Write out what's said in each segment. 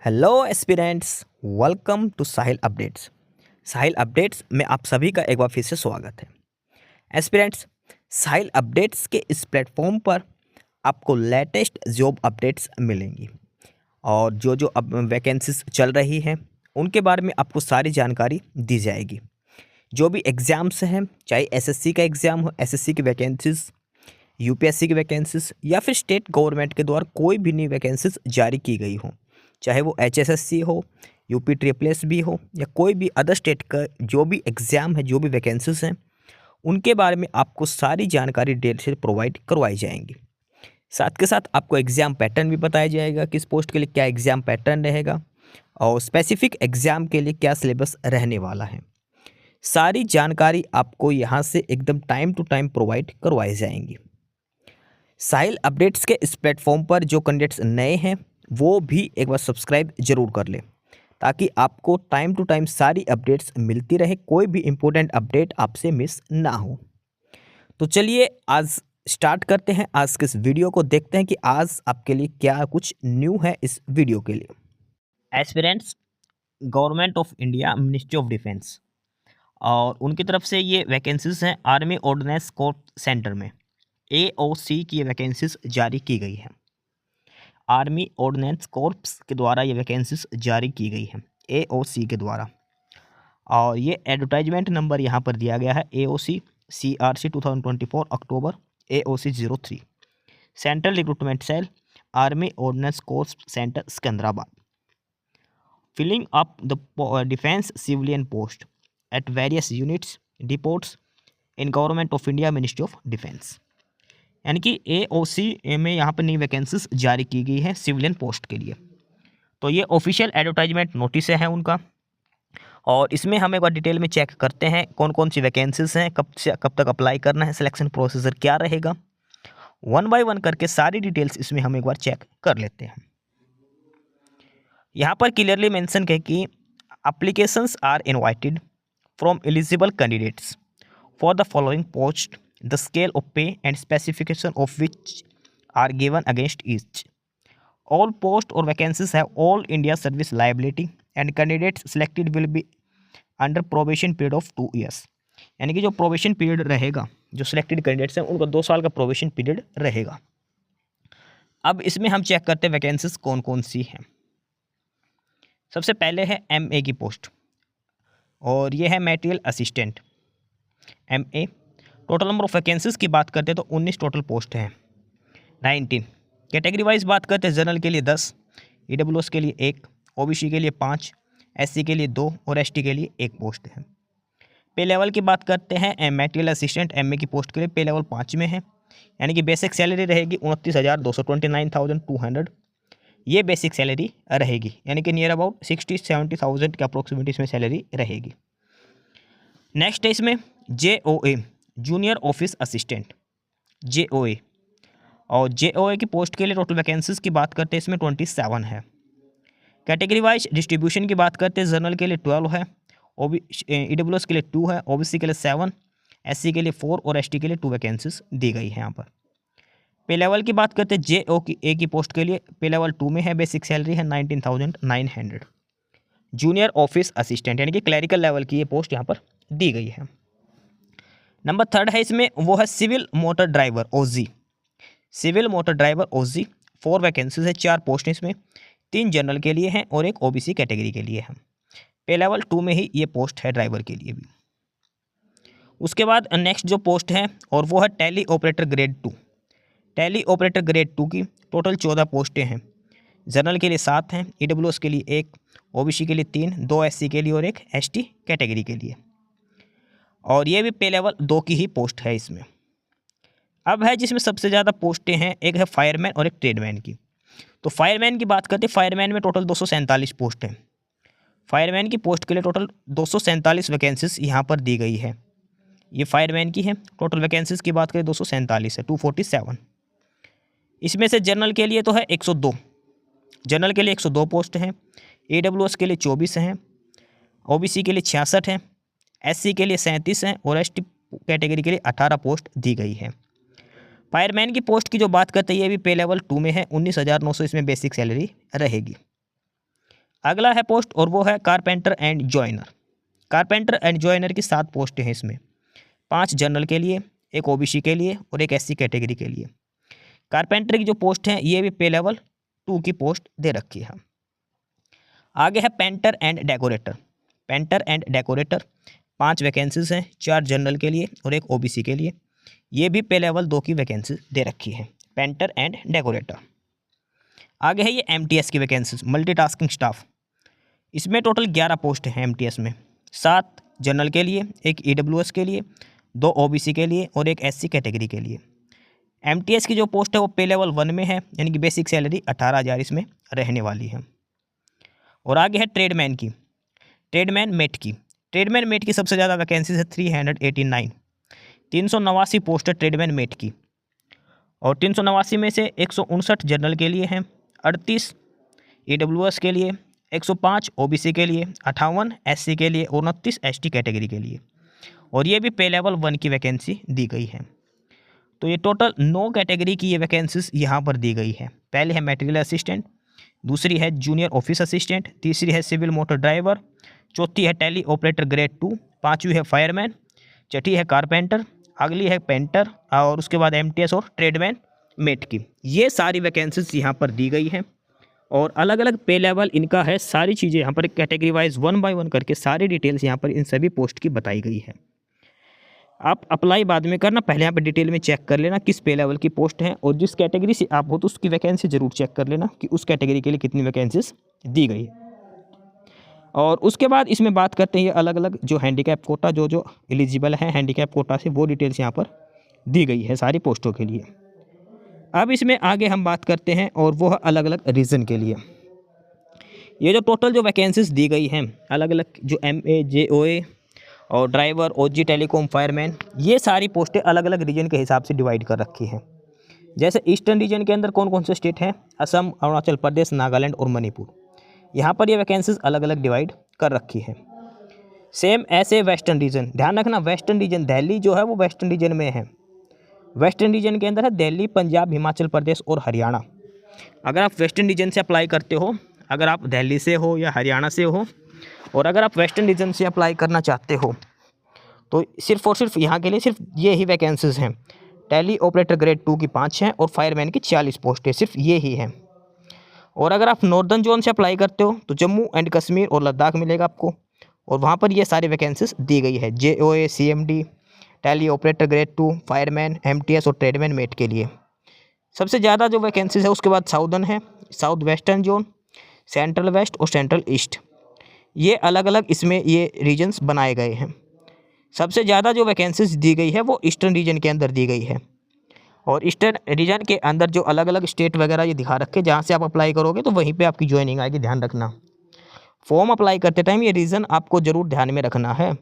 Hello aspirants, welcome to Sahil updates. Sahil updates में आप सभी का एक बार फिर से स्वागत है। एस्पिरेंट्स, साहिल अपडेट्स के इस प्लेटफॉर्म पर आपको लेटेस्ट जॉब अपडेट्स मिलेंगी और जो अब वैकेंसीज चल रही हैं उनके बारे में आपको सारी जानकारी दी जाएगी। जो भी एग्ज़ाम्स हैं, चाहे एसएससी का एग्ज़ाम हो, एसएससी की वैकेंसीज, यूपीएससी की वैकेंसीज या फिर स्टेट गवर्नमेंट के द्वारा कोई भी नई वैकेंसीज जारी की गई हो, चाहे वो एचएसएससी हो, यूपी ट्रिपल एस भी हो या कोई भी अदर स्टेट का जो भी एग्ज़ाम है, जो भी वैकेंसीज हैं, उनके बारे में आपको सारी जानकारी डिटेल से प्रोवाइड करवाई जाएंगी। साथ के साथ आपको एग्ज़ाम पैटर्न भी बताया जाएगा, किस पोस्ट के लिए क्या एग्ज़ाम पैटर्न रहेगा और स्पेसिफिक एग्ज़ाम के लिए क्या सिलेबस रहने वाला है। सारी जानकारी आपको यहाँ से एकदम टाइम टू टाइम प्रोवाइड करवाई जाएंगी। साहिल अपडेट्स के इस प्लेटफॉर्म पर जो कैंडिडेट्स नए हैं वो भी एक बार सब्सक्राइब जरूर कर लें, ताकि आपको टाइम टू टाइम सारी अपडेट्स मिलती रहे, कोई भी इम्पोर्टेंट अपडेट आपसे मिस ना हो। तो चलिए आज स्टार्ट करते हैं आज के इस वीडियो को, देखते हैं कि आज आपके लिए क्या कुछ न्यू है इस वीडियो के लिए। Aspirants, government of India, ministry of defence और उनकी तरफ से ये वैकेंसीज हैं आर्मी ऑर्डिनेंस कोर्स सेंटर में, एओसी की ये वैकेंसीज जारी की गई है। आर्मी ऑर्डिनेंस कोर्प्स के द्वारा ये वैकेंसीज जारी की गई है एओसी के द्वारा, और ये एडवर्टाइजमेंट नंबर यहाँ पर दिया गया है AOC CRC 2024 October AOC 03, central recruitment cell, army ordnance corps centre Secunderabad, filling up the defence civilian post at various units depots in government of India, ministry of defence. यानी कि एओसी में यहाँ पर नई वैकेंसीज जारी की गई है सिविलियन पोस्ट के लिए। तो ये ऑफिशियल एडवर्टाइजमेंट नोटिस है उनका, और इसमें हम एक बार डिटेल में चेक करते हैं कौन कौन सी वैकेंसीज हैं, कब से कब तक अप्लाई करना है, सिलेक्शन प्रोसीजर क्या रहेगा, वन बाय वन करके सारी डिटेल्स इसमें हम एक बार चेक कर लेते हैं। यहाँ पर क्लियरली मेंशन है कि applications are invited from eligible candidates for the following post, the scale of pay and specification of which are given against each. All posts or vacancies have all India service liability and candidates selected will be under probation period of 2 years. यानी कि जो probation period रहेगा, जो selected candidates हैं उनका 2 साल का probation period रहेगा। अब इसमें हम चेक करते हैं वैकेंसीज कौन कौन सी हैं। सबसे पहले है MA की पोस्ट, और ये है material assistant MA। Total number of vacancies की बात करते हैं तो 19 टोटल पोस्ट हैं, 19। कैटेगरी वाइज बात करते हैं, जनरल के लिए 10, EWS के लिए 1, OBC के लिए 5, SC के लिए 2 और ST के लिए 1 पोस्ट है। पे लेवल की बात करते हैं, मटेरियल असिस्टेंट MA की पोस्ट के लिए पे लेवल 5 में है, यानी कि बेसिक सैलरी रहेगी 29,229,200। ये बेसिक सैलरी रहेगी, यानी कि नियर अबाउट 60-70,000 के अप्रोक्सीमेट इसमें सैलरी रहेगी। नेक्स्ट है इसमें JOA, junior office assistant JOA, और JOA की पोस्ट के लिए टोटल वैकेंसीज की बात करते हैं इसमें 27 है। कैटेगरी वाइज डिस्ट्रीब्यूशन की बात करते हैं, जनरल के लिए 12 है, EWS के लिए 2 है, OBC के लिए 7, SC के लिए 4 और ST के लिए 2 वैकेंसीज दी गई है यहाँ पर। पे लेवल की बात करते हैं, JOA की पोस्ट के लिए पे लेवल 2 में है, बेसिक सैलरी है 19,900। जूनियर ऑफिस असिस्टेंट यानी कि क्लरिकल लेवल की ये पोस्ट यहाँ पर दी गई है। नंबर 3 है इसमें, वो है civil motor driver OZ, civil motor driver OZ, 4 vacancies है, 4 पोस्ट इसमें, 3 जनरल के लिए हैं और 1 OBC कैटेगरी के लिए है। पे लेवल 2 में ही ये पोस्ट है ड्राइवर के लिए भी। उसके बाद नेक्स्ट जो पोस्ट है और वो है tally operator grade 2, tally operator grade 2 की टोटल 14 पोस्टें हैं, जनरल के लिए 7 हैं, EWS के लिए 1, OBC के लिए 3, 2 SC के लिए और 1 ST कैटेगरी के लिए, और ये भी पे लेवल 2 की ही पोस्ट है इसमें। अब है जिसमें सबसे ज़्यादा पोस्टें हैं, एक है फायरमैन और एक ट्रेडमैन की। तो फायरमैन की बात करते हैं, फायरमैन में टोटल 247 पोस्ट हैं। फायरमैन की पोस्ट के लिए टोटल 247 वैकेंसीज यहाँ पर दी गई है, ये फायरमैन की है। टोटल वैकेंसीज की बात करें 247 है, 247। इसमें से जनरल के लिए तो है 102, जनरल के लिए 102 पोस्ट हैं, EWS के लिए 24 हैं, OBC के लिए 66 हैं, SC के लिए 37 हैं और ST कैटेगरी के लिए 18 पोस्ट दी गई है। फायरमैन की पोस्ट की जो बात करते हैं, ये भी पे लेवल 2 में है, 19,900 इसमें बेसिक सैलरी रहेगी। अगला है पोस्ट और वो है carpenter and joiner. Carpenter and joiner की 7 पोस्ट हैं इसमें, 5 जनरल के लिए, एक ओबीसी के लिए और एक एससी कैटेगरी के लिए। कारपेंटर की जो पोस्ट है ये भी पे लेवल 2 की पोस्ट दे रखी है। आगे है painter and decorator. Painter and decorator 5 vacancies हैं, 4 जनरल के लिए और एक ओबीसी के लिए। ये भी पे लेवल 2 की वैकेंसी दे रखी है, पेंटर एंड डेकोरेटर। आगे है ये एमटीएस की वैकेंसीज, मल्टीटास्किंग स्टाफ। इसमें टोटल 11 पोस्ट हैं एमटीएस में, 7 जनरल के लिए, एक ईडब्ल्यूएस के लिए, 2 ओबीसी के लिए और एक एससी कैटेगरी के लिए। एमटीएस की जो पोस्ट है वो पे लेवल 1 में है, यानी कि बेसिक सैलरी 18,000 इसमें रहने वाली है। और आगे है ट्रेडमैन की, ट्रेडमैन मेट की। ट्रेडमैन मेट की सबसे ज़्यादा वैकेंसीज है 389, 389 पोस्ट है ट्रेडमैन मेट की। और 389 में से 159 जनरल के लिए हैं, 38 ईडब्ल्यूएस के लिए, 105 ओबीसी के लिए, 58 एससी के लिए, 29 एसटी कैटेगरी के लिए। और ये भी पे लेवल 1 की वैकेंसी दी गई है। तो ये टोटल 9 कैटेगरी की ये वैकेंसीज यहाँ पर दी गई है। पहले है मटेरियल असिस्टेंट, दूसरी है जूनियर ऑफिस असिस्टेंट, तीसरी है सिविल मोटर ड्राइवर, चौथी है टेली ऑपरेटर ग्रेड 2, पाँचवीं है फायरमैन, छठी है कारपेंटर, अगली है पेंटर और उसके बाद एमटीएस और ट्रेडमैन मेट की। ये सारी वैकेंसीज यहाँ पर दी गई हैं और अलग अलग पे लेवल इनका है। सारी चीज़ें यहाँ पर कैटेगरी वाइज 1 बाय 1 करके सारी डिटेल्स यहाँ पर इन सभी पोस्ट की बताई गई है। आप अप्लाई बाद में करना, पहले यहाँ पर डिटेल में चेक कर लेना किस पे लेवल की पोस्ट है, और जिस कैटेगरी से आप हो तो उसकी वैकेंसी ज़रूर चेक कर लेना कि उस कैटेगरी के लिए कितनी वैकेंसीज दी गई है। और उसके बाद इसमें बात करते हैं ये अलग अलग जो हैंडीकैप कोटा जो एलिजिबल है हैंडीकैप कोटा से, वो डिटेल्स यहाँ पर दी गई है सारी पोस्टों के लिए। अब इसमें आगे हम बात करते हैं और वो है अलग अलग रीजन के लिए। ये जो टोटल जो वैकेंसीज दी गई हैं अलग अलग जो MA JOA और ड्राइवर OG टेलीकॉम फायरमैन, ये सारी पोस्टें अलग अलग रीजन के हिसाब से डिवाइड कर रखी हैं। जैसे ईस्टर्न रीजन के अंदर कौन कौन से स्टेट हैं, असम, अरुणाचल प्रदेश, नागालैंड और मणिपुर, यहाँ पर ये वैकेंसीज अलग अलग डिवाइड कर रखी है। सेम ऐसे वेस्टर्न रीजन, ध्यान रखना वेस्टर्न रीजन दिल्ली जो है वो वेस्टर्न रीजन में है। वेस्टर्न रीजन के अंदर है दिल्ली, पंजाब, हिमाचल प्रदेश और हरियाणा। अगर आप वेस्टर्न रीजन से अप्लाई करते हो, अगर आप दिल्ली से हो या हरियाणा से हो, और अगर आप वेस्टर्न रीजन से अप्लाई करना चाहते हो तो सिर्फ और सिर्फ यहाँ के लिए सिर्फ ये ही वैकेंसीज हैं। टेली ऑपरेटर ग्रेड 2 की 5 हैं और फायरमैन की 40 पोस्ट है, सिर्फ ये ही हैं। और अगर आप नॉर्दर्न जोन से अप्लाई करते हो तो जम्मू एंड कश्मीर और लद्दाख मिलेगा आपको, और वहाँ पर ये सारी वैकेंसीज दी गई है JOA, CMD, tele operator grade 2, fireman, MTS और ट्रेडमैन मेट के लिए। सबसे ज़्यादा जो वैकेंसीज है उसके बाद साउदर्न है, south western zone, central west और सेंट्रल ईस्ट, ये अलग अलग इसमें ये रीजन्स बनाए गए हैं। सबसे ज़्यादा जो वैकेंसीज दी गई है वो ईस्टर्न रीजन के अंदर दी गई है। और ईस्टर्न रीजन के अंदर जो अलग अलग स्टेट वगैरह ये दिखा रखे, जहाँ से आप अप्लाई करोगे तो वहीं पे आपकी ज्वाइनिंग आएगी, ध्यान रखना। फॉर्म अप्लाई करते टाइम ये रीज़न आपको ज़रूर ध्यान में रखना है।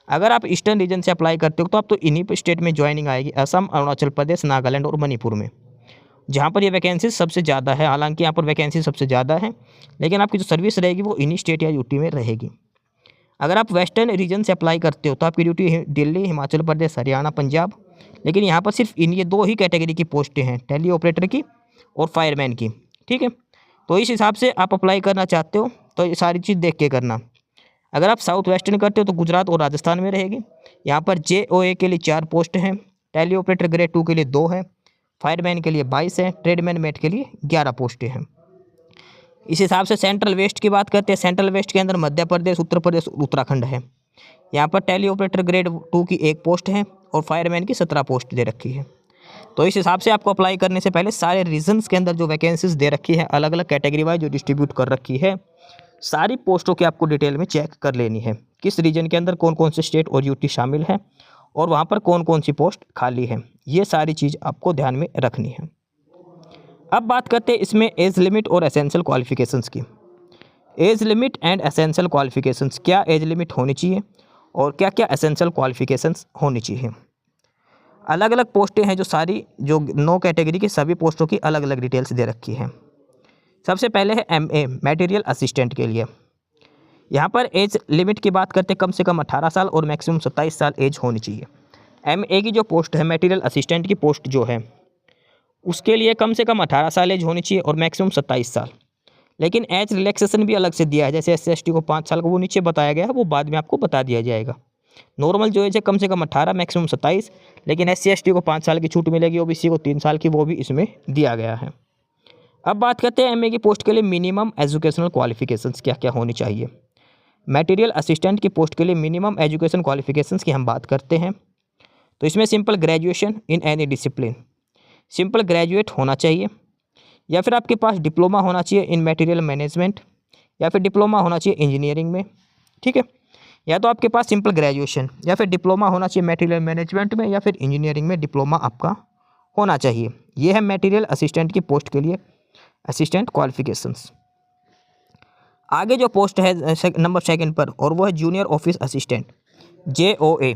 अगर आप ईस्टर्न रीजन से अप्लाई करते हो तो आप तो इन्हीं स्टेट में ज्वाइनिंग आएगी, असम, अरुणाचल प्रदेश, नागालैंड और मणिपुर में, जहाँ पर ये वैकेंसी सबसे ज़्यादा है। हालांकि यहाँ पर वैकेंसी सबसे ज़्यादा है, लेकिन आपकी जो सर्विस रहेगी वो इन्हीं स्टेट या यूटी में रहेगी। अगर आप वेस्टर्न रीजन से अप्लाई करते हो तो आपकी ड्यूटी दिल्ली, हिमाचल प्रदेश, हरियाणा, पंजाब, लेकिन यहाँ पर सिर्फ इन ये 2 ही कैटेगरी की पोस्टें हैं, टेली ऑपरेटर की और फायरमैन की। ठीक है, तो इस हिसाब से आप अप्लाई करना चाहते हो तो ये सारी चीज़ देख के करना। अगर आप साउथ वेस्टर्न करते हो तो गुजरात और राजस्थान में रहेगी। यहाँ पर JOA के लिए 4 पोस्ट हैं, टेली ऑपरेटर ग्रेड 2 के लिए 2 हैं, फायरमैन के लिए 22 हैं, ट्रेडमैन मेट के लिए 11 पोस्टें हैं। इस हिसाब से सेंट्रल वेस्ट की बात करते हैं। सेंट्रल वेस्ट के अंदर मध्य प्रदेश, उत्तर प्रदेश, उत्तराखंड है। यहाँ पर टेली ऑपरेटर ग्रेड 2 की 1 पोस्ट है और फायरमैन की 17 पोस्ट दे रखी है। तो इस हिसाब से आपको अप्लाई करने से पहले सारे रीजन्स के अंदर जो वैकेंसीज दे रखी है अलग अलग कैटेगरी वाइज जो डिस्ट्रीब्यूट कर रखी है, सारी पोस्टों की आपको डिटेल में चेक कर लेनी है, किस रीजन के अंदर कौन कौन से स्टेट और यूटी शामिल है और वहाँ पर कौन कौन सी पोस्ट खाली है। ये सारी चीज़ आपको ध्यान में रखनी है। अब बात करते हैं इसमें एज लिमिट और एसेंशियल क्वालिफिकेशंस की। Age limit and essential qualifications, क्या एज लिमिट होनी चाहिए और क्या क्या एसेंशियल क्वालिफिकेशंस होनी चाहिए। अलग अलग पोस्टें हैं जो सारी जो 9 कैटेगरी की सभी पोस्टों की अलग अलग डिटेल्स दे रखी हैं। सबसे पहले है MA मटेरियल असिस्टेंट के लिए। यहाँ पर एज लिमिट की बात करते हैं, कम से कम 18 साल और मैक्सिमम 27 साल एज होनी चाहिए। MA की जो पोस्ट है मटेरियल असिस्टेंट की पोस्ट जो है उसके लिए कम से कम 18 साल एज होनी चाहिए और मैक्सिमम 27 साल। लेकिन एज रिलैक्सेशन भी अलग से दिया है, जैसे SC/ST को 5 साल का वो नीचे बताया गया है, वो बाद में आपको बता दिया जाएगा। नॉर्मल जो एज है कम से कम 18, मैक्सिमम 27, लेकिन SC/ST को 5 साल की छूट मिलेगी, OBC को 3 साल की, वो भी इसमें दिया गया है। अब बात करते हैं MA की पोस्ट के लिए मिनिमम एजुकेशनल क्वालिफिकेशंस क्या क्या होनी चाहिए। मटेरियल असिस्टेंट की पोस्ट के लिए मिनिमम एजुकेशन क्वालिफिकेशंस की हम बात करते हैं, तो इसमें simple graduation in any discipline, simple graduate होना चाहिए, या फिर आपके पास डिप्लोमा होना चाहिए इन मटेरियल मैनेजमेंट, या फिर डिप्लोमा होना चाहिए इंजीनियरिंग में, ठीक है। या तो आपके पास सिंपल ग्रेजुएशन या फिर डिप्लोमा होना चाहिए मटेरियल मैनेजमेंट में, या फिर इंजीनियरिंग में डिप्लोमा आपका होना चाहिए। ये है मटेरियल असिस्टेंट की पोस्ट के लिए असिस्टेंट क्वालिफिकेशंस। आगे जो पोस्ट है नंबर 2 पर, और वो है junior office assistant, JOA।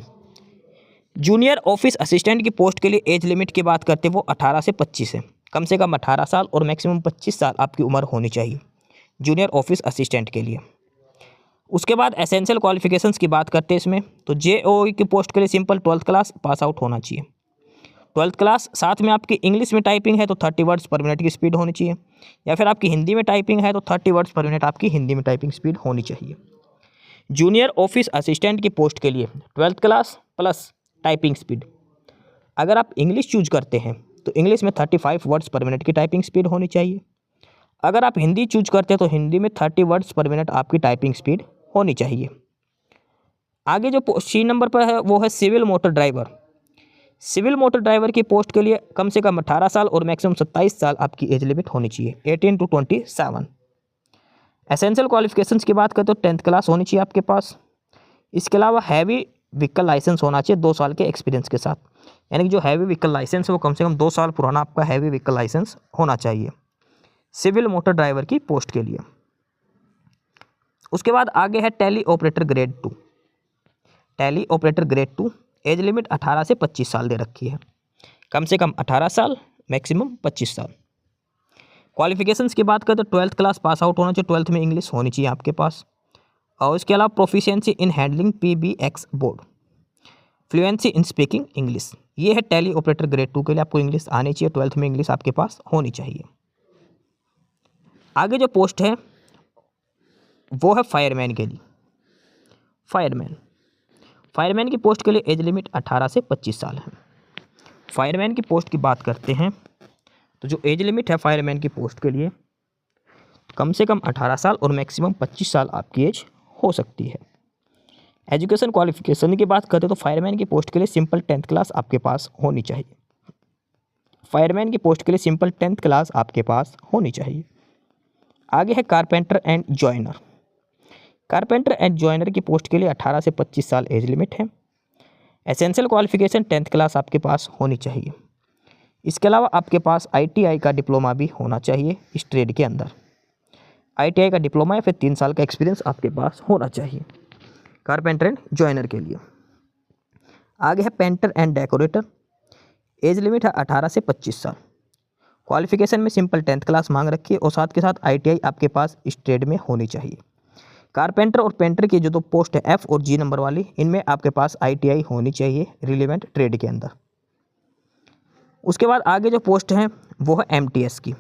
Junior office assistant की पोस्ट के लिए एज लिमिट की बात करते हैं, वो 18 से 25 है। कम से कम 18 साल और मैक्सिमम 25 साल आपकी उम्र होनी चाहिए जूनियर ऑफिस असिस्टेंट के लिए। उसके बाद एसेंशियल क्वालिफिकेशंस की बात करते हैं इसमें, तो JOA की पोस्ट के लिए simple 12th class pass out होना चाहिए। 12th क्लास, साथ में आपकी इंग्लिश में टाइपिंग है तो 30 वर्ड्स पर मिनट की स्पीड होनी चाहिए, या फिर आपकी हिंदी में टाइपिंग है तो 30 वर्ड्स पर मिनट आपकी हिंदी में टाइपिंग स्पीड होनी चाहिए। जूनियर ऑफिस असिस्टेंट की पोस्ट के लिए 12th class plus typing speed. अगर आप इंग्लिश चूज करते हैं तो इंग्लिश में 35 वर्ड्स पर मिनट की टाइपिंग स्पीड होनी चाहिए। अगर आप हिंदी चूज करते हैं तो हिंदी में 30 वर्ड्स पर मिनट आपकी टाइपिंग स्पीड होनी चाहिए। आगे जो C नंबर पर है वो है civil motor driver. Civil motor driver की पोस्ट के लिए कम से कम 18 साल और मैक्सिमम 27 साल आपकी एज लिमिट होनी चाहिए, 18 to 27। एसेंशियल क्वालिफिकेशंस की बात करें तो 10th क्लास होनी चाहिए आपके पास। इसके अलावा हैवी व्हीकल लाइसेंस होना चाहिए 2 साल के एक्सपीरियंस के साथ, यानी कि जो हैवी व्हीकल लाइसेंस है वो कम से कम 2 साल पुराना आपका हैवी व्हीकल लाइसेंस होना चाहिए सिविल मोटर ड्राइवर की पोस्ट के लिए। उसके बाद आगे है tally operator grade 2। Tally operator grade 2, age limit 18 से 25 साल दे रखी है, कम से कम 18 साल, मैक्सिमम 25 साल। क्वालिफिकेशंस की बात करें तो 12th क्लास पास आउट होना चाहिए, 12th में इंग्लिश होनी चाहिए आपके पास, और इसके अलावा proficiency in handling PBX board, fluency in speaking English. ये है टैली ऑपरेटर ग्रेड 2 के लिए, आपको इंग्लिश आनी चाहिए, 12th में इंग्लिश आपके पास होनी चाहिए। आगे जो पोस्ट है वो है फायरमैन के लिए। फायरमैन की पोस्ट के लिए एज लिमिट 18 से 25 साल है। फायरमैन की पोस्ट की बात करते हैं तो जो एज लिमिट है फायरमैन की पोस्ट के लिए कम से कम 18 साल और मैक्सिमम 25 साल आपकी एज हो सकती है। एजुकेशन क्वालिफिकेशन की बात करते हैं तो फायरमैन की पोस्ट के लिए सिंपल 10th क्लास आपके पास होनी चाहिए। फायरमैन की पोस्ट के लिए सिंपल 10th क्लास आपके पास होनी चाहिए। आगे है carpenter and joiner. Carpenter and joiner की पोस्ट के लिए 18 से 25 साल एज लिमिट है। एसेंशियल क्वालिफिकेशन 10th क्लास आपके पास होनी चाहिए। इसके अलावा आपके पास ITI का डिप्लोमा भी होना चाहिए इस ट्रेड के अंदर। ITI का डिप्लोमा या फिर 3 साल का एक्सपीरियंस आपके पास होना चाहिए कारपेंटर एंड जॉइनर के लिए। आगे है painter and decorator. As limit है 18 से 25 साल। क्वालिफिकेशन में सिंपल 10th क्लास मांग रखी है और साथ के साथ ITI आपके पास इस ट्रेड में होनी चाहिए। कारपेंटर और पेंटर की जो 2 पोस्ट है F और G नंबर वाली, इनमें आपके पास ITI होनी चाहिए रिलेवेंट ट्रेड के अंदर। उसके बाद आगे जो पोस्ट है वो है MTS की।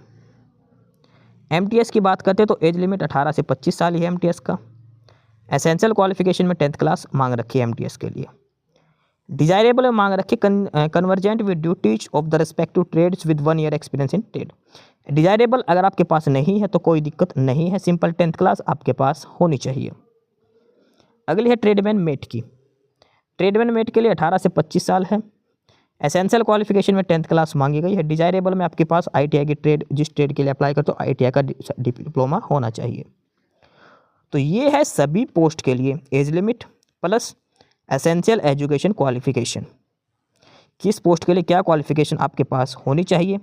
MTS की बात करते हैं तो एज लिमिट 18 से 25 साल ही है MTS का। एसेंशियल क्वालिफिकेशन में 10th क्लास मांग रखी है MTS के लिए। डिजायरेबल में मांग रखी convergent with duties of the respective trades with 1 year experience in trade. Desirable अगर आपके पास नहीं है तो कोई दिक्कत नहीं है, सिंपल 10th क्लास आपके पास होनी चाहिए। अगली है ट्रेडमैन मेट की। ट्रेडमैन मेट के लिए 18 से 25 साल है। एसेंशियल क्वालिफिकेशन में 10th क्लास मांगी गई है। डिजायरेबल में आपके पास ITI की ट्रेड, जिस ट्रेड के लिए अप्लाई करते हो ITI का डिप्लोमा होना चाहिए। तो ये है सभी पोस्ट के लिए age limit plus essential education qualification. किस पोस्ट के लिए क्या क्वालिफिकेशन आपके पास होनी चाहिए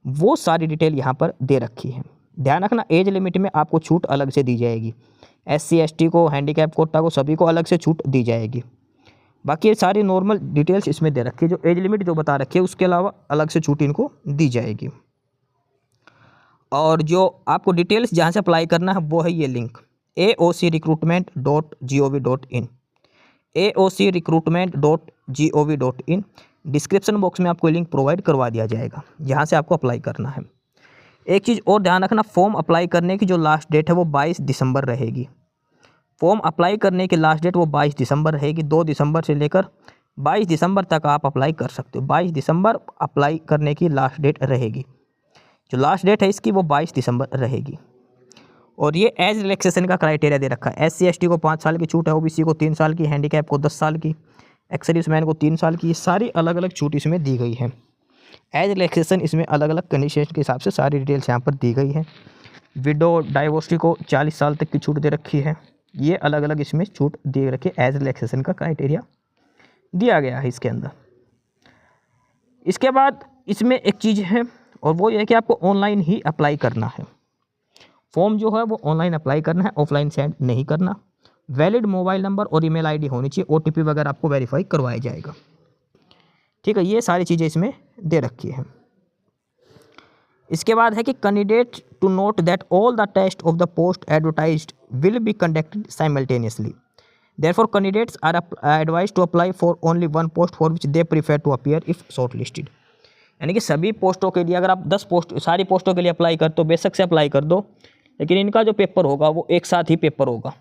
वो सारी डिटेल यहाँ पर दे रखी है। ध्यान रखना एज लिमिट में आपको छूट अलग से दी जाएगी। SC ST को, हैंडीकैप कोटा को, सभी को अलग से छूट दी जाएगी। बाकी ये सारी नॉर्मल डिटेल्स इसमें दे रखी है। जो एज लिमिट जो बता रखी है उसके अलावा अलग से छूट इनको दी जाएगी। और जो आपको डिटेल्स जहाँ से अप्लाई करना है वो है ये link aocrecruitment.gov.in aocrecruitment.gov.in। Description box में आपको लिंक प्रोवाइड करवा दिया जाएगा, जहाँ से आपको अप्लाई करना है। एक चीज़ और ध्यान रखना, फॉर्म अप्लाई करने की जो लास्ट डेट है वो 22 दिसंबर रहेगी। फॉर्म अप्लाई करने की लास्ट डेट वो 22 दिसंबर रहेगी। 2 दिसंबर से लेकर 22 दिसंबर तक आप अप्लाई कर सकते हो। 22 दिसंबर अप्लाई करने की लास्ट डेट रहेगी। जो लास्ट डेट है इसकी वो 22 दिसंबर रहेगी। और ये एज रिलैक्सेशन का क्राइटेरिया दे रखा है। SC ST को 5 साल की छूट है, OBC को 3 साल की, हैंडीकैप को 10 साल की, एक्स सर्विसमैन को 3 साल की। ये सारी अलग अलग छूट इसमें दी गई है। एज रिलैक्सेशन इसमें अलग अलग कंडीशन के हिसाब से सारी डिटेल्स यहाँ पर दी गई है। विडो डाइवोर्सी को 40 साल तक की छूट दे रखी है। ये अलग अलग इसमें छूट दे रखी है। एज रिलैक्सेशन का क्राइटेरिया दिया गया है इसके अंदर। इसके बाद इसमें एक चीज़ है और वो ये है कि आपको ऑनलाइन ही अप्लाई करना है। फॉर्म जो है वो ऑनलाइन अप्लाई करना है, ऑफलाइन सेंड नहीं करना। वैलिड मोबाइल नंबर और ईमेल आईडी होनी चाहिए। OTP वगैरह आपको वेरीफाई करवाया जाएगा। ठीक है, ये सारी चीज़ें इसमें दे रखी है। इसके बाद है कि candidate to note that all the test of the post advertised will be conducted simultaneously. Therefore, candidates are advised to apply for only one post for which they prefer to appear if shortlisted। यानी कि सभी पोस्टों के लिए, अगर आप 10 post सारी पोस्टों के लिए अप्लाई करते हो, बेशक से अप्लाई कर दो, लेकिन इनका जो पेपर होगा वो एक साथ ही पेपर होगा।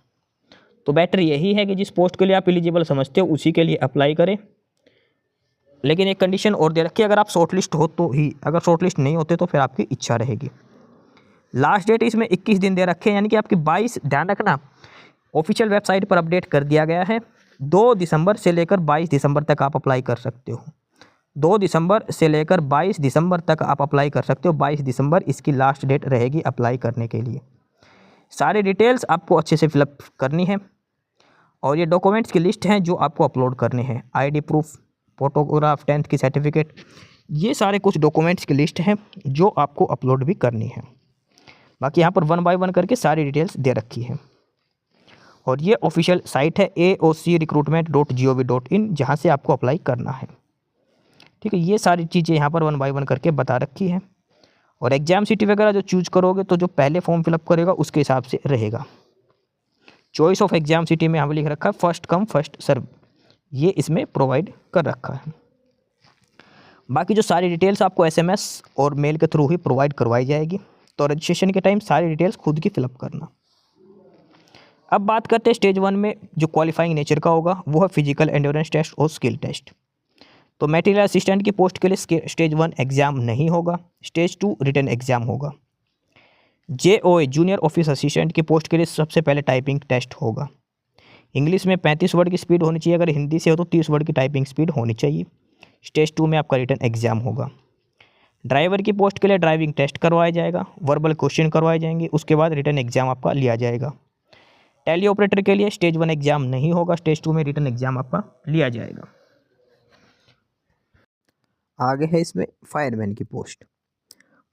तो बेटर यही है कि जिस पोस्ट के लिए आप एलिजिबल समझते हो उसी के लिए अप्लाई करें। लेकिन एक कंडीशन और दे रखी है, अगर आप शॉर्टलिस्ट हो तो ही, अगर शॉर्टलिस्ट नहीं होते तो फिर आपकी इच्छा रहेगी। लास्ट डेट इसमें 21 दिन दे रखे हैं, यानी कि आपकी 22, ध्यान रखना, ऑफिशियल वेबसाइट पर अपडेट कर दिया गया है। 2 दिसंबर से लेकर 22 दिसंबर तक आप अप्लाई कर सकते हो। 2 दिसंबर से लेकर 22 दिसंबर तक आप अप्लाई कर सकते हो। 22 दिसंबर इसकी लास्ट डेट रहेगी अप्लाई करने के लिए। सारी डिटेल्स आपको अच्छे से फिलअप करनी है और ये डॉक्यूमेंट्स की लिस्ट हैं जो आपको अपलोड करने हैं। ID प्रूफ, फोटोग्राफ, 10th की सर्टिफिकेट, ये सारे कुछ डॉक्यूमेंट्स की लिस्ट हैं जो आपको अपलोड भी करनी है। बाकी यहाँ पर 1 बाय 1 करके सारी डिटेल्स दे रखी है। और ये ऑफिशियल साइट है aocrecruitment.gov.in, जहाँ से आपको अप्लाई करना है। ठीक है, ये सारी चीज़ें यहाँ पर 1 बाय 1 करके बता रखी है। और एग्जाम सिटी वगैरह जो चूज करोगे तो जो पहले फॉर्म फिलअप करेगा उसके हिसाब से रहेगा। चॉइस ऑफ एग्जाम सिटी में यहाँ पर लिख रखा है फर्स्ट कम फर्स्ट सर्व, ये इसमें प्रोवाइड कर रखा है। बाकी जो सारी डिटेल्स आपको SMS और मेल के थ्रू ही प्रोवाइड करवाई जाएगी। तो रजिस्ट्रेशन के टाइम सारी डिटेल्स खुद की फिलअप करना। अब बात करते हैं स्टेज 1 में जो क्वालिफाइंग नेचर का होगा वो है फिजिकल एंड्योरेंस टेस्ट और स्किल टेस्ट। तो मटेरियल असिस्टेंट की पोस्ट के लिए स्टेज 1 एग्जाम नहीं होगा, स्टेज 2 रिटन एग्जाम होगा। JOA जूनियर ऑफिस असिस्टेंट की पोस्ट के लिए सबसे पहले टाइपिंग टेस्ट होगा। इंग्लिश में 35 वर्ड की स्पीड होनी चाहिए, अगर हिंदी से हो तो 30 वर्ड की टाइपिंग स्पीड होनी चाहिए। स्टेज 2 में आपका रिटन एग्जाम होगा। ड्राइवर की पोस्ट के लिए ड्राइविंग टेस्ट करवाया जाएगा, वर्बल क्वेश्चन करवाए जाएंगे, उसके बाद रिटन एग्जाम आपका लिया जाएगा। टैली ऑपरेटर के लिए स्टेज 1 एग्जाम नहीं होगा, स्टेज 2 में रिटन एग्जाम आपका लिया जाएगा। आगे है इसमें फायरमैन की पोस्ट।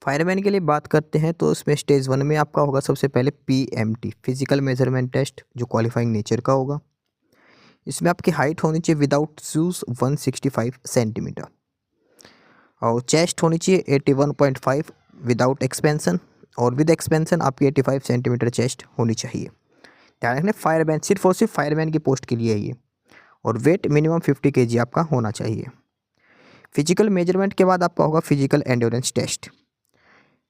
फायरमैन के लिए बात करते हैं तो इसमें स्टेज 1 में आपका होगा सबसे पहले PMT फिजिकल मेजरमेंट टेस्ट, जो क्वालिफाइंग नेचर का होगा। इसमें आपकी हाइट होनी चाहिए विदाउट शूज़ 165 सेंटीमीटर, और चेस्ट होनी चाहिए 81.5 विदाउट एक्सपेंसन, और विद एक्सपेंसन आपकी 85 सेंटीमीटर चेस्ट होनी चाहिए। ध्यान रखना, फायरमैन सिर्फ और सिर्फ फायरमैन की पोस्ट के लिए है ये। और वेट मिनिमम 50 kg आपका होना चाहिए। फिजिकल मेजरमेंट के बाद आपका होगा physical endurance test.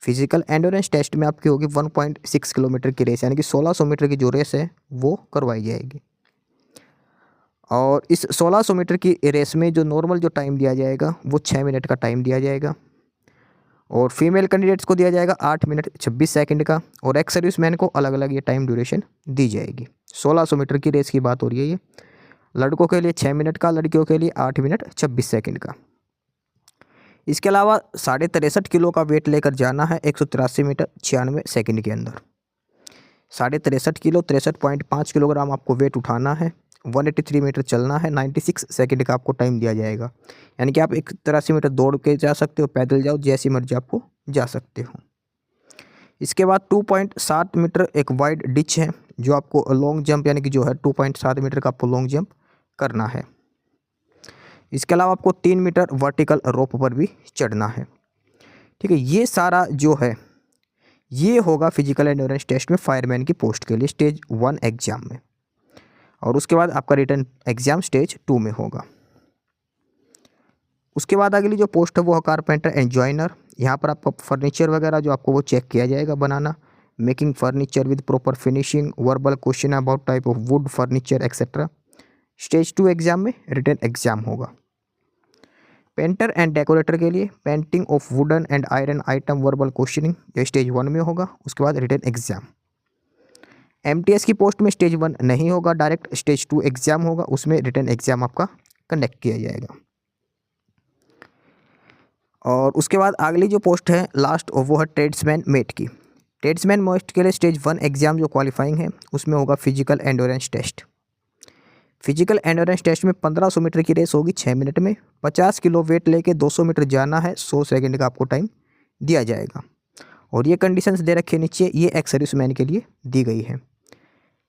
Physical endurance test में आपकी होगी 1.6 किलोमीटर की रेस, यानी कि 1600 मीटर की जो रेस है वो करवाई जाएगी। और इस 1600 मीटर की रेस में जो नॉर्मल जो टाइम दिया जाएगा वो 6 मिनट का टाइम दिया जाएगा, और फीमेल कैंडिडेट्स को दिया जाएगा 8 मिनट 26 सेकंड का, और एक्स सर्विसमैन को अलग अलग ये टाइम ड्यूरेशन दी जाएगी। 1600 मीटर की रेस की बात हो रही है ये। लड़कों के लिए 6 मिनट का, लड़कियों के लिए 8 मिनट 26 सेकंड का। इसके अलावा 63.5 किलो का वेट लेकर जाना है 183 मीटर 96 सेकंड के अंदर। 63.5 किलो 63.5 किलोग्राम आपको वेट उठाना है। 183 मीटर चलना है, 96 सेकंड का आपको टाइम दिया जाएगा। यानी कि आप 183 मीटर दौड़ के जा सकते हो, पैदल जाओ, जैसी मर्जी आपको जा सकते हो। इसके बाद 2.7 मीटर एक वाइड डिच है, जो आपको लॉन्ग जंप यानी कि जो है 2.7 मीटर का आपको लॉन्ग जंप करना है। इसके अलावा आपको 3 मीटर वर्टिकल रोप पर भी चढ़ना है। ठीक है, ये सारा जो है ये होगा फिजिकल एंड्योरेंस टेस्ट में फायरमैन की पोस्ट के लिए स्टेज 1 एग्जाम में, और उसके बाद आपका रिटन एग्जाम स्टेज 2 में होगा। उसके बाद अगली जो पोस्ट है वो है कारपेंटर एंड जॉइनर। यहाँ पर आपका फर्नीचर वगैरह जो आपको वो चेक किया जाएगा बनाना, making furniture with proper finishing, verbal question about type of wood furniture etcetera. Stage 2 exam में रिटन एग्जाम होगा। पेंटर एंड डेकोरेटर के लिए painting of wooden and iron item verbal questioning, ये स्टेज 1 में होगा। उसके बाद रिटन एग्जाम। एमटीएस की पोस्ट में स्टेज 1 नहीं होगा, डायरेक्ट स्टेज 2 एग्जाम होगा, उसमें रिटन एग्जाम आपका कंडक्ट किया जाएगा। और उसके बाद अगली जो पोस्ट है लास्ट वो है ट्रेड्समैन मेट की। ट्रेड्समैन मेट के लिए स्टेज 1 एग्जाम जो क्वालिफाइंग है उसमें होगा physical endurance test. Physical endurance test में 1500 मीटर की रेस होगी 6 मिनट में। 50 किलो वेट लेके 200 मीटर जाना है, 100 सेकंड का आपको टाइम दिया जाएगा। और ये कंडीशंस दे रखे नीचे, ये एक्स सर्विसमैन के लिए दी गई है,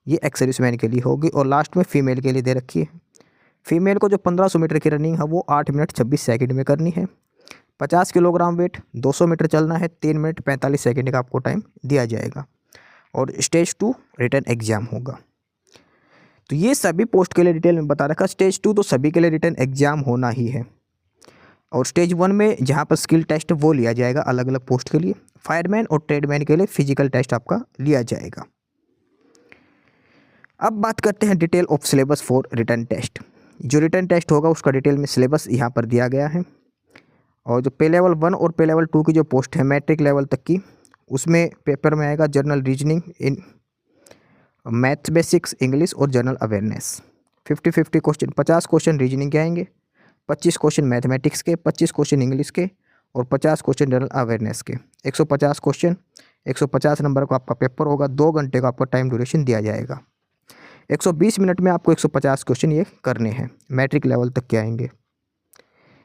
ये एक्स सर्विसमैन के लिए होगी। और लास्ट में फीमेल के लिए दे रखी है। फीमेल को जो 1500 मीटर की रनिंग है वो 8 मिनट 26 सेकंड में करनी है। 50 किलोग्राम वेट, 200 मीटर चलना है, 3 मिनट 45 सेकंड का आपको टाइम दिया जाएगा। और स्टेज 2 रिटन एग्जाम होगा। तो ये सभी पोस्ट के लिए डिटेल में बता रखा। स्टेज 2 तो सभी के लिए रिटन एग्जाम होना ही है। और स्टेज 1 में जहाँ पर स्किल टेस्ट वो लिया जाएगा अलग अलग पोस्ट के लिए। फायरमैन और ट्रेडमैन के लिए फिजिकल टेस्ट आपका लिया जाएगा। अब बात करते हैं detail of syllabus for written test. जो रिटन टेस्ट होगा उसका डिटेल में सिलेबस यहाँ पर दिया गया है। और जो पे लेवल 1 और पे लेवल 2 की जो पोस्ट है मैट्रिक लेवल तक की, उसमें पेपर में आएगा general reasoning, in math basics, English और general awareness. 50-50 question, 50 question reasoning के आएंगे, 25 क्वेश्चन मैथमेटिक्स के, 25 क्वेश्चन इंग्लिश के और 50 क्वेश्चन जनरल अवेयरनेस के। 150 क्वेश्चन, 150 नंबर का आपका पेपर होगा। 2 घंटे का आपको टाइम ड्यूरेशन दिया जाएगा। 120 मिनट में आपको 150 क्वेश्चन ये करने हैं, मैट्रिक लेवल तक के आएंगे।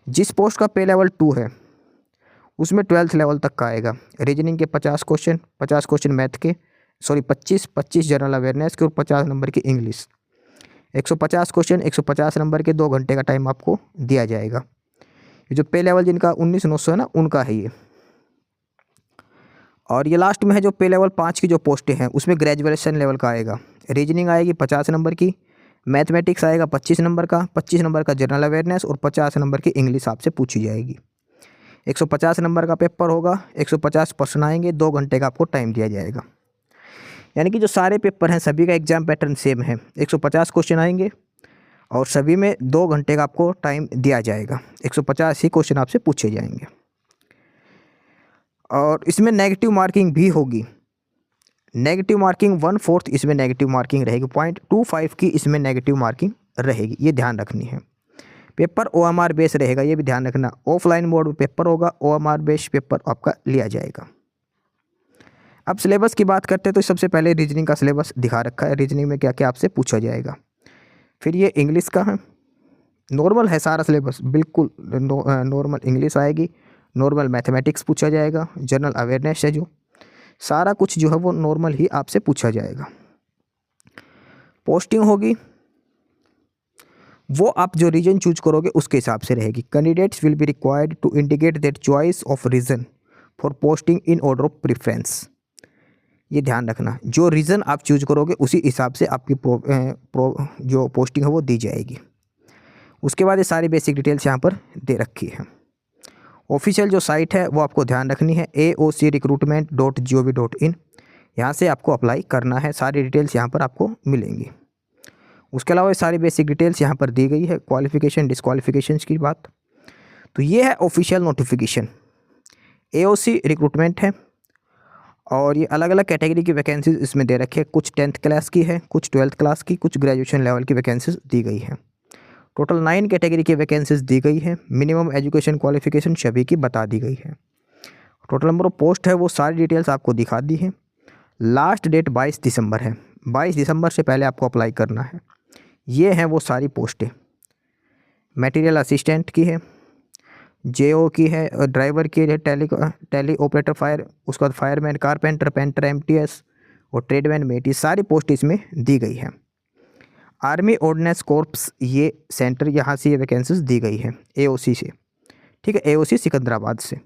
जिस पोस्ट का पे लेवल 2 है उसमें 12th लेवल तक का आएगा। रीजनिंग के 50 क्वेश्चन, 50 क्वेश्चन मैथ के, 25 जनरल अवेयरनेस के और 50 नंबर की इंग्लिश। 150 क्वेश्चन, 150 नंबर के, 2 घंटे का टाइम आपको दिया जाएगा। ये जो पे लेवल जिनका 19,900 है ना, उनका है ये। और ये लास्ट में है जो पे लेवल 5 की जो पोस्टें हैं उसमें ग्रेजुएशन लेवल का आएगा। रीजनिंग आएगी 50 नंबर की, मैथमेटिक्स आएगा 25 नंबर का, 25 नंबर का जनरल अवेयरनेस और 50 नंबर की इंग्लिश आपसे पूछी जाएगी। 150 नंबर का पेपर होगा, 150 प्रश्न आएंगे, 2 घंटे का आपको टाइम दिया जाएगा। यानी कि जो सारे पेपर हैं सभी का एग्जाम पैटर्न सेम है। 150 क्वेश्चन आएंगे और सभी में 2 घंटे का आपको टाइम दिया जाएगा। 150 ही क्वेश्चन आपसे पूछे जाएंगे। और इसमें नेगेटिव मार्किंग भी होगी। नेगेटिव मार्किंग 1/4 इसमें नेगेटिव मार्किंग रहेगी, 0.25 की इसमें नेगेटिव मार्किंग रहेगी, ये ध्यान रखनी है। पेपर OMR बेस रहेगा, ये भी ध्यान रखना। ऑफलाइन मोड में पेपर होगा, OMR बेस पेपर आपका लिया जाएगा। अब सिलेबस की बात करते हैं तो सबसे पहले रीजनिंग का सिलेबस दिखा रखा है। रीजनिंग में क्या क्या आपसे पूछा जाएगा। फिर ये इंग्लिश का है, नॉर्मल है सारा सिलेबस, बिल्कुल नॉर्मल इंग्लिश आएगी, नॉर्मल मैथमेटिक्स पूछा जाएगा, जनरल अवेयरनेस है जो सारा कुछ जो है वो नॉर्मल ही आपसे पूछा जाएगा। पोस्टिंग होगी वो आप जो रीजन चूज करोगे उसके हिसाब से रहेगी। Candidates will be required to indicate that choice of region for posting in order of preference. ये ध्यान रखना, जो रीज़न आप चूज करोगे उसी हिसाब से आपकी जो पोस्टिंग है वो दी जाएगी। उसके बाद ये सारी बेसिक डिटेल्स यहाँ पर दे रखी है। ऑफिशियल जो साइट है वो आपको ध्यान रखनी है, aocrecruitment.gov.in। यहाँ से आपको अप्लाई करना है, सारी डिटेल्स यहाँ पर आपको मिलेंगी। उसके अलावा ये सारी बेसिक डिटेल्स यहाँ पर दी गई है। क्वालिफिकेशन डिस्क्वालिफिकेशन की बात, तो ये है ऑफिशियल नोटिफिकेशन। AOC रिक्रूटमेंट है और ये अलग अलग कैटेगरी की वैकेंसीज इसमें दे रखी है। कुछ 10th क्लास की है, कुछ 12th क्लास की, कुछ ग्रेजुएशन लेवल की वैकेंसीज दी गई है। टोटल 9 कैटेगरी की वैकेंसीज दी गई है। मिनिमम एजुकेशन क्वालिफिकेशन सभी की बता दी गई है। टोटल नंबर ऑफ पोस्ट है वो सारी डिटेल्स आपको दिखा दी है। लास्ट डेट 22 दिसंबर है, 22 दिसंबर से पहले आपको अप्लाई करना है। ये हैं वो सारी पोस्टें। मटेरियल असिस्टेंट की है, JO की है, ड्राइवर की है, टेली ऑपरेटर फायर, उसके बाद फायरमैन, कारपेंटर, पेंटर, MTS और ट्रेडमैन मेट, ये सारी पोस्ट इसमें दी गई है। आर्मी ऑर्डिनेंस कॉर्प्स ये सेंटर, यहाँ से ये वैकेंसीज दी गई है AOC से, ठीक है, AOC सिकंदराबाद से।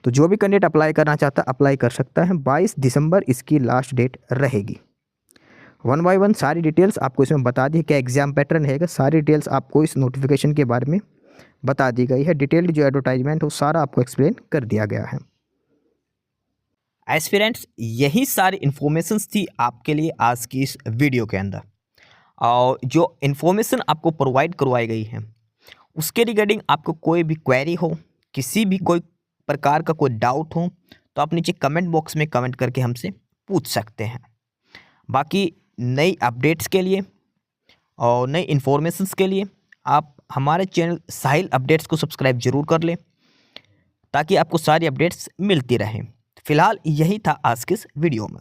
तो जो भी कैंडिडेट अप्लाई करना चाहता है अप्लाई कर सकता है। 22 दिसंबर इसकी लास्ट डेट रहेगी। 1 बाय 1 सारी डिटेल्स आपको इसमें बता दी, क्या एग्जाम पैटर्न रहेगा, सारी डिटेल्स आपको इस नोटिफिकेशन के बारे में बता दी गई है। डिटेल्ड जो एडवर्टाइजमेंट वो सारा आपको एक्सप्लेन कर दिया गया है। एस्पिरेंट्स, यही सारी इन्फॉर्मेशंस थी आपके लिए आज की इस वीडियो के अंदर। और जो इन्फॉर्मेशन आपको प्रोवाइड करवाई गई है उसके रिगार्डिंग आपको कोई भी क्वेरी हो, किसी भी कोई प्रकार का कोई डाउट हो, तो आप नीचे कमेंट बॉक्स में कमेंट करके हमसे पूछ सकते हैं। बाकी नई अपडेट्स के लिए और नई इन्फॉर्मेशंस के लिए आप हमारे चैनल साहिल अपडेट्स को सब्सक्राइब जरूर कर लें, ताकि आपको सारी अपडेट्स मिलती रहें। फिलहाल यही था आज के इस वीडियो में।